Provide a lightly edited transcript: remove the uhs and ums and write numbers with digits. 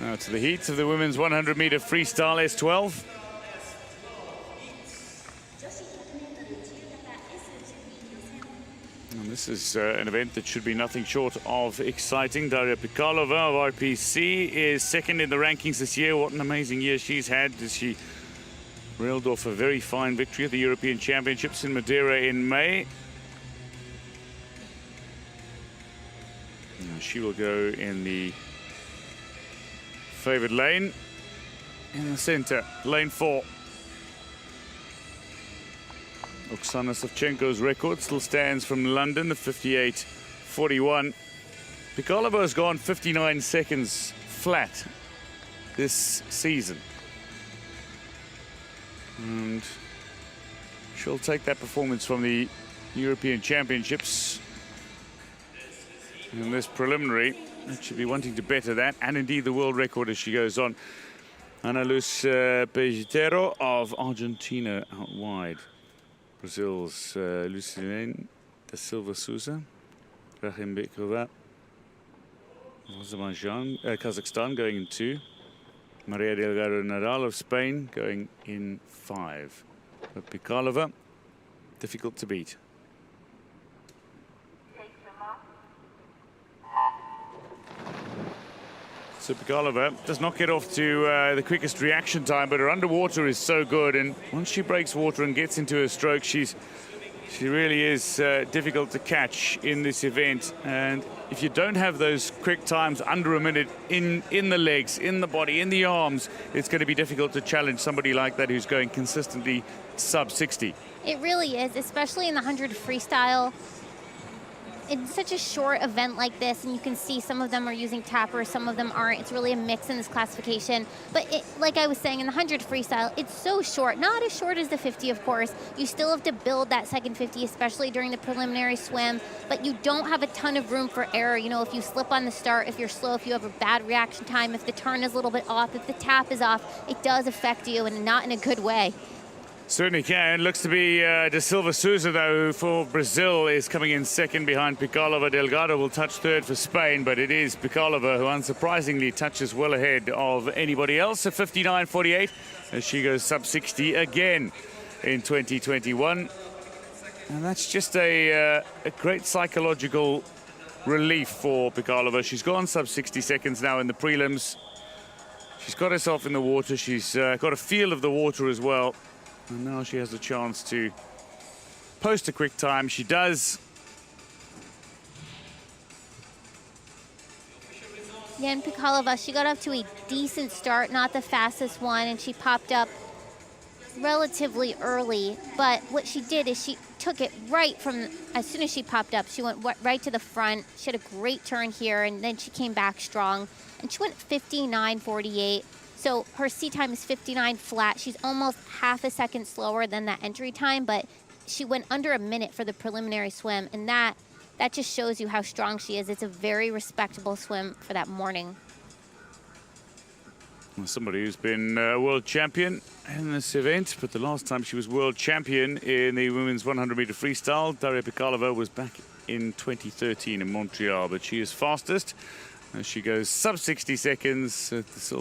Now to the heats of the women's 100-meter freestyle S12. And this is an event that should be nothing short of exciting. Daria Pikalova of RPC is second in the rankings this year. What an amazing year she's had as she railed off a very fine victory at the European Championships in Madeira in May. Now she will go in the favored lane in the center, lane 4. Oksana Savchenko's record still stands from London, the 58.41. Pikalova has gone 59 seconds flat this season. And she'll take that performance from the European Championships in this preliminary. She'll be wanting to better that, and indeed the world record as she goes on. Ana Luz Pellitero of Argentina out wide. Brazil's Lucilene da Silva Souza, Rahim Bekova, Kazakhstan going in 2. Maria Delgado Nadal of Spain going in 5. But Pikalova, difficult to beat. So Pikalova does not get off to the quickest reaction time, but her underwater is so good, and once she breaks water and gets into her stroke, she really is difficult to catch in this event. And if you don't have those quick times under a minute in the legs, in the body, in the arms, it's going to be difficult to challenge somebody like that who's going consistently sub 60. It really is, especially in the 100 freestyle. It's such a short event like this, and you can see some of them are using tappers, some of them aren't. It's really a mix in this classification. But like I was saying, in the 100 freestyle, it's so short. Not as short as the 50, of course. You still have to build that second 50, especially during the preliminary swim. But you don't have a ton of room for error. You know, if you slip on the start, if you're slow, if you have a bad reaction time, if the turn is a little bit off, if the tap is off, it does affect you, and not in a good way. Certainly can. Looks to be Da Silva Souza, though, who for Brazil is coming in second behind Pikalova. Delgado will touch third for Spain, but it is Pikalova who unsurprisingly touches well ahead of anybody else at 59.48 as she goes sub 60 again in 2021. And that's just a great psychological relief for Pikalova. She's gone sub 60 seconds now in the prelims. She's got herself in the water. She's got a feel of the water as well. And now she has a chance to post a quick time. She does. Yeah, and Pikalova, she got off to a decent start, not the fastest one, and she popped up relatively early. But what she did is she took it right from, as soon as she popped up, she went right to the front. She had a great turn here, and then she came back strong. And she went 59.48. So her C time is 59 flat. She's almost half a second slower than that entry time, but she went under a minute for the preliminary swim, and that just shows you how strong she is. It's a very respectable swim for that morning. Well, somebody who's been world champion in this event, but the last time she was world champion in the women's 100-meter freestyle, Daria Pikalova, was back in 2013 in Montreal, but she is fastest. As she goes sub 60 seconds, the silver